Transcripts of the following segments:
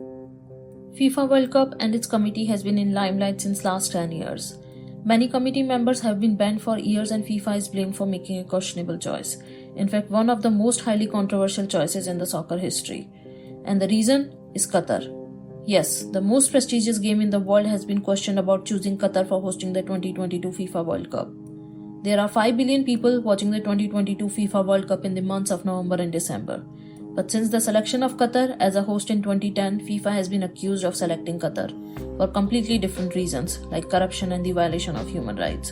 FIFA World Cup and its committee has been in limelight since last 10 years. Many committee members have been banned for years and FIFA is blamed for making a questionable choice. In fact, one of the most highly controversial choices in the soccer history. And the reason is Qatar. Yes, the most prestigious game in the world has been questioned about choosing Qatar for hosting the 2022 FIFA World Cup. There are 5 billion people watching the 2022 FIFA World Cup in the months of November and December. But since the selection of Qatar as a host in 2010, FIFA has been accused of selecting Qatar for completely different reasons like corruption and the violation of human rights.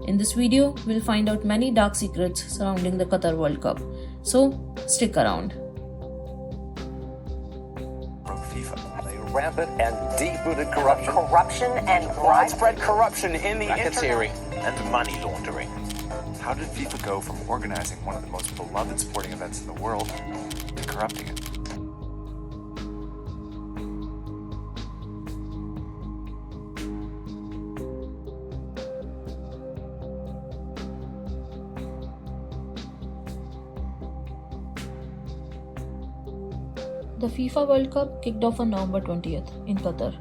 In this video, we'll find out many dark secrets surrounding the Qatar World Cup. So, stick around. From FIFA, rampant and deep-rooted corruption. Corruption and Widespread corruption in the racketeering and money laundering. How did FIFA go from organizing one of the most beloved sporting events in the world to corrupting it? The FIFA World Cup kicked off on November 20th in Qatar,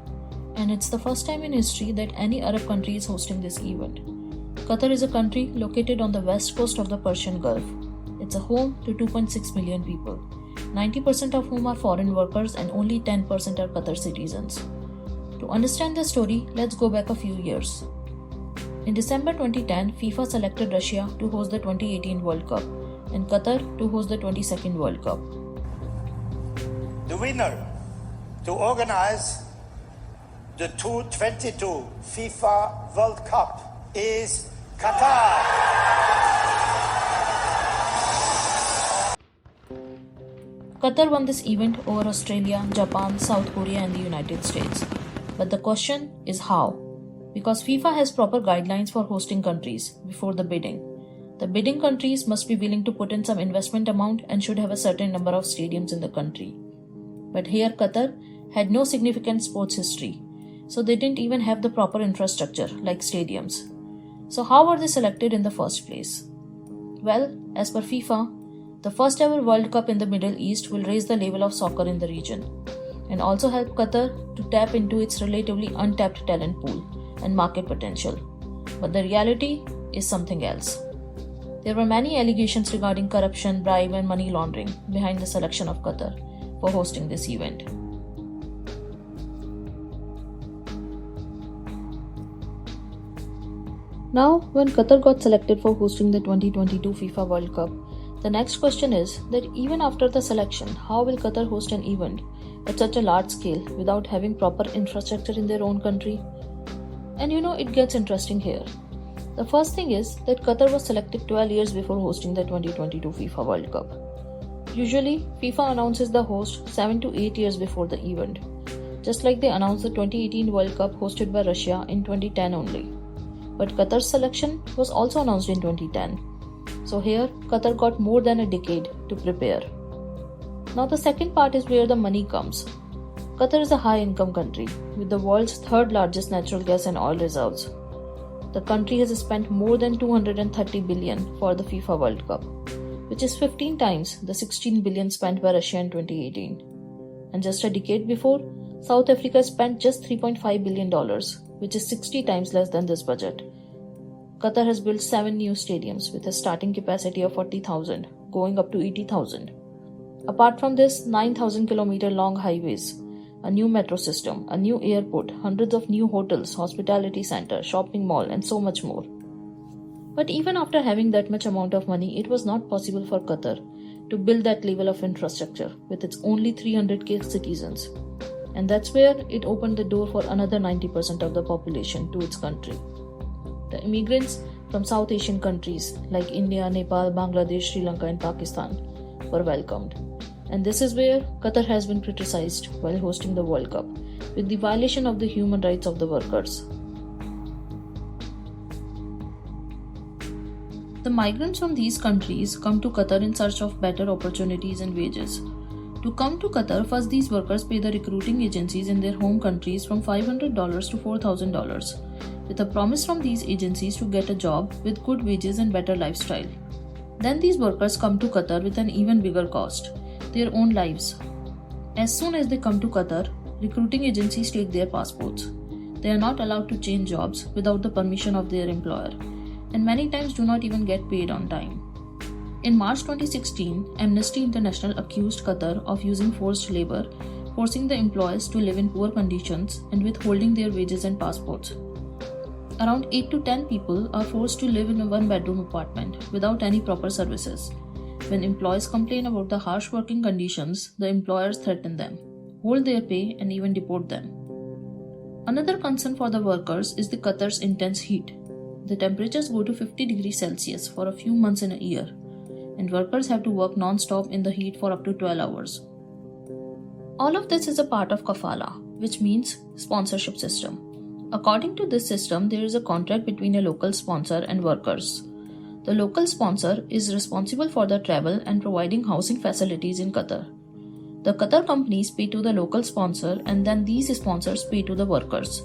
and it's the first time in history that any Arab country is hosting this event. Qatar is a country located on the west coast of the Persian Gulf. It's a home to 2.6 million people, 90% of whom are foreign workers and only 10% are Qatar citizens. To understand the story, let's go back a few years. In December 2010, FIFA selected Russia to host the 2018 World Cup and Qatar to host the 22nd World Cup. The winner to organize the 2022 FIFA World Cup is Qatar. Qatar won this event over Australia, Japan, South Korea and the United States. But the question is how? Because FIFA has proper guidelines for hosting countries before the bidding. The bidding countries must be willing to put in some investment amount and should have a certain number of stadiums in the country. But here Qatar had no significant sports history, so they didn't even have the proper infrastructure like stadiums. So how were they selected in the first place? Well, as per FIFA, the first ever World Cup in the Middle East will raise the level of soccer in the region and also help Qatar to tap into its relatively untapped talent pool and market potential. But the reality is something else. There were many allegations regarding corruption, bribe and money laundering behind the selection of Qatar for hosting this event. Now, when Qatar got selected for hosting the 2022 FIFA World Cup, the next question is that even after the selection, how will Qatar host an event at such a large scale without having proper infrastructure in their own country? And it gets interesting here. The first thing is that Qatar was selected 12 years before hosting the 2022 FIFA World Cup. Usually, FIFA announces the host 7 to 8 years before the event, just like they announced the 2018 World Cup hosted by Russia in 2010 only. But Qatar's selection was also announced in 2010. So here, Qatar got more than a decade to prepare. Now the second part is where the money comes. Qatar is a high-income country with the world's third largest natural gas and oil reserves. The country has spent more than 230 billion for the FIFA World Cup, which is 15 times the 16 billion spent by Russia in 2018. And just a decade before, South Africa spent just $3.5 billion, which is 60 times less than this budget. Qatar has built 7 new stadiums with a starting capacity of 40,000, going up to 80,000. Apart from this, 9,000 kilometer long highways, a new metro system, a new airport, hundreds of new hotels, hospitality center, shopping mall, and so much more. But even after having that much amount of money, it was not possible for Qatar to build that level of infrastructure with its only 300k citizens. And that's where it opened the door for another 90% of the population to its country. The immigrants from South Asian countries like India, Nepal, Bangladesh, Sri Lanka and Pakistan were welcomed. And this is where Qatar has been criticized while hosting the World Cup with the violation of the human rights of the workers. The migrants from these countries come to Qatar in search of better opportunities and wages. To come to Qatar, first these workers pay the recruiting agencies in their home countries from $500 to $4,000, with a promise from these agencies to get a job with good wages and better lifestyle. Then these workers come to Qatar with an even bigger cost, their own lives. As soon as they come to Qatar, recruiting agencies take their passports. They are not allowed to change jobs without the permission of their employer, and many times do not even get paid on time. In March 2016, Amnesty International accused Qatar of using forced labor, forcing the employees to live in poor conditions and withholding their wages and passports. Around 8 to 10 people are forced to live in a one-bedroom apartment without any proper services. When employees complain about the harsh working conditions, the employers threaten them, hold their pay, and even deport them. Another concern for the workers is the Qatar's intense heat. The temperatures go to 50 degrees Celsius for a few months in a year, and workers have to work non-stop in the heat for up to 12 hours. All of this is a part of kafala, which means sponsorship system. According to this system, there is a contract between a local sponsor and workers. The local sponsor is responsible for the travel and providing housing facilities in Qatar. The Qatar companies pay to the local sponsor, and then these sponsors pay to the workers.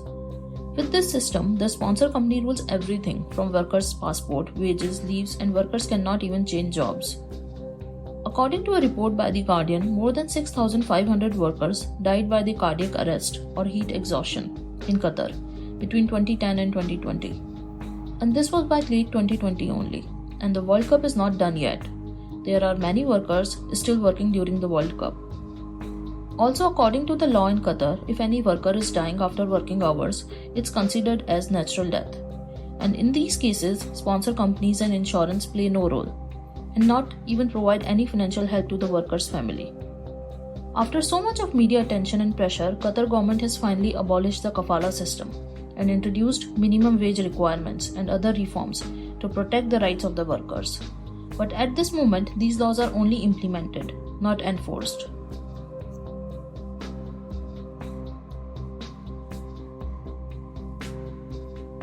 With this system, the sponsor company rules everything from workers' passport, wages, leaves, and workers cannot even change jobs. According to a report by The Guardian, more than 6,500 workers died by the cardiac arrest or heat exhaustion in Qatar between 2010 and 2020. And this was by late 2020 only. And the World Cup is not done yet. There are many workers still working during the World Cup. Also, according to the law in Qatar, if any worker is dying after working hours, it's considered as natural death. And in these cases, sponsor companies and insurance play no role, and not even provide any financial help to the worker's family. After so much of media attention and pressure, Qatar government has finally abolished the kafala system and introduced minimum wage requirements and other reforms to protect the rights of the workers. But at this moment, these laws are only implemented, not enforced.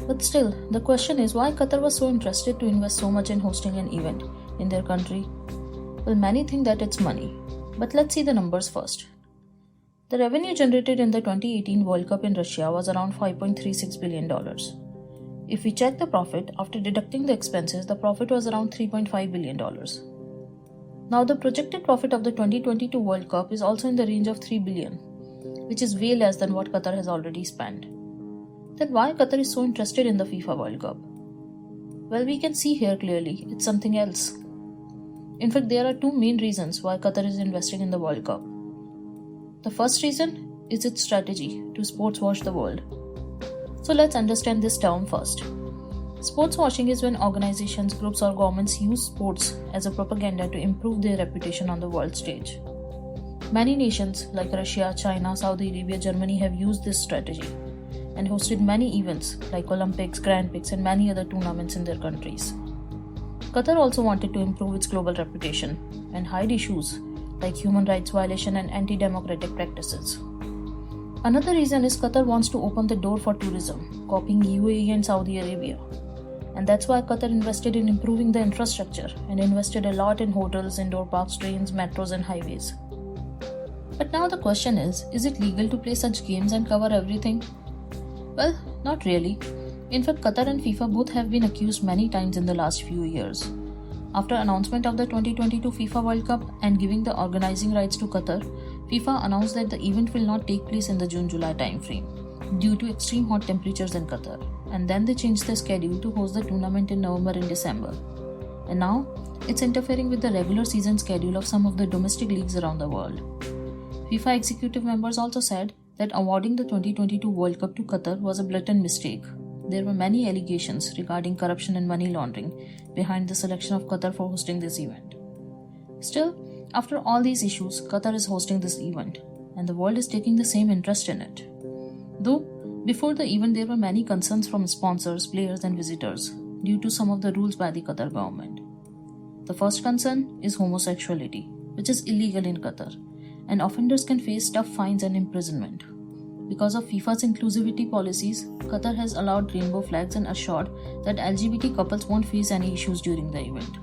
But still, the question is why Qatar was so interested to invest so much in hosting an event in their country. Well, many think that it's money. But let's see the numbers first. The revenue generated in the 2018 World Cup in Russia was around $5.36 billion. If we check the profit, after deducting the expenses, the profit was around $3.5 billion. Now, the projected profit of the 2022 World Cup is also in the range of $3 billion, which is way less than what Qatar has already spent. Then why Qatar is so interested in the FIFA World Cup? Well, we can see here clearly, it's something else. In fact, there are two main reasons why Qatar is investing in the World Cup. The first reason is its strategy to sports wash the world. So let's understand this term first. Sports washing is when organizations, groups, or governments use sports as a propaganda to improve their reputation on the world stage. Many nations like Russia, China, Saudi Arabia, Germany have used this strategy and hosted many events like Olympics, Grand Prix, and many other tournaments in their countries. Qatar also wanted to improve its global reputation and hide issues like human rights violation and anti-democratic practices. Another reason is Qatar wants to open the door for tourism, copying UAE and Saudi Arabia. And that's why Qatar invested in improving the infrastructure and invested a lot in hotels, indoor parks, trains, metros, and highways. But now the question is it legal to play such games and cover everything? Well, not really. In fact, Qatar and FIFA both have been accused many times in the last few years. After announcement of the 2022 FIFA World Cup and giving the organizing rights to Qatar, FIFA announced that the event will not take place in the June-July timeframe due to extreme hot temperatures in Qatar. And then they changed the schedule to host the tournament in November and December. And now, it's interfering with the regular season schedule of some of the domestic leagues around the world. FIFA executive members also said that awarding the 2022 World Cup to Qatar was a blatant mistake. There were many allegations regarding corruption and money laundering behind the selection of Qatar for hosting this event. Still, after all these issues, Qatar is hosting this event, and the world is taking the same interest in it. Though, before the event there were many concerns from sponsors, players, and visitors due to some of the rules by the Qatar government. The first concern is homosexuality, which is illegal in Qatar, and offenders can face tough fines and imprisonment. Because of FIFA's inclusivity policies, Qatar has allowed rainbow flags and assured that LGBT couples won't face any issues during the event.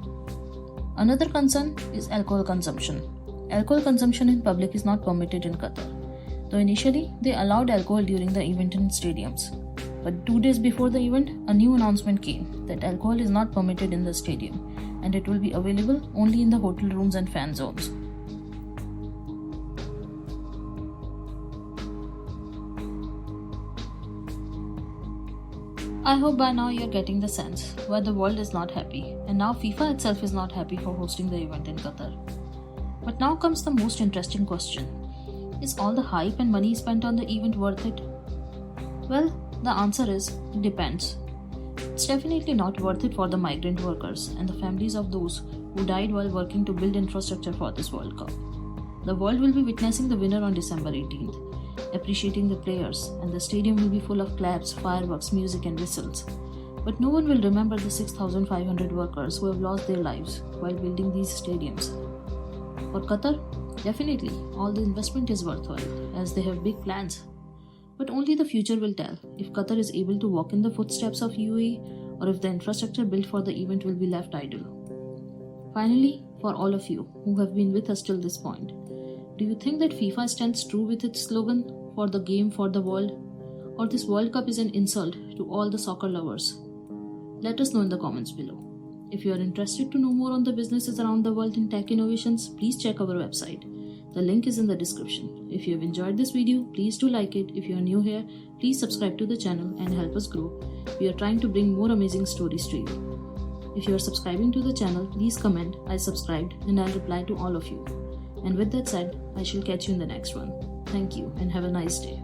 Another concern is alcohol consumption. Alcohol consumption in public is not permitted in Qatar, though initially they allowed alcohol during the event in stadiums. But 2 days before the event, a new announcement came that alcohol is not permitted in the stadium and it will be available only in the hotel rooms and fan zones. I hope by now you're getting the sense why the world is not happy, and now FIFA itself is not happy for hosting the event in Qatar. But now comes the most interesting question. Is all the hype and money spent on the event worth it? Well, the answer is, it depends. It's definitely not worth it for the migrant workers and the families of those who died while working to build infrastructure for this World Cup. The world will be witnessing the winner on December 18th, appreciating the players, and the stadium will be full of claps, fireworks, music and whistles. But no one will remember the 6,500 workers who have lost their lives while building these stadiums. For Qatar, definitely all the investment is worthwhile as they have big plans. But only the future will tell if Qatar is able to walk in the footsteps of UAE or if the infrastructure built for the event will be left idle. Finally, for all of you who have been with us till this point, do you think that FIFA stands true with its slogan, for the game, for the world? Or this World Cup is an insult to all the soccer lovers? Let us know in the comments below. If you are interested to know more on the businesses around the world in tech innovations, please check our website. The link is in the description. If you have enjoyed this video, please do like it. If you are new here, please subscribe to the channel and help us grow. We are trying to bring more amazing stories to you. If you are subscribing to the channel, please comment, I subscribed, and I'll reply to all of you. And with that said, I shall catch you in the next one. Thank you and have a nice day.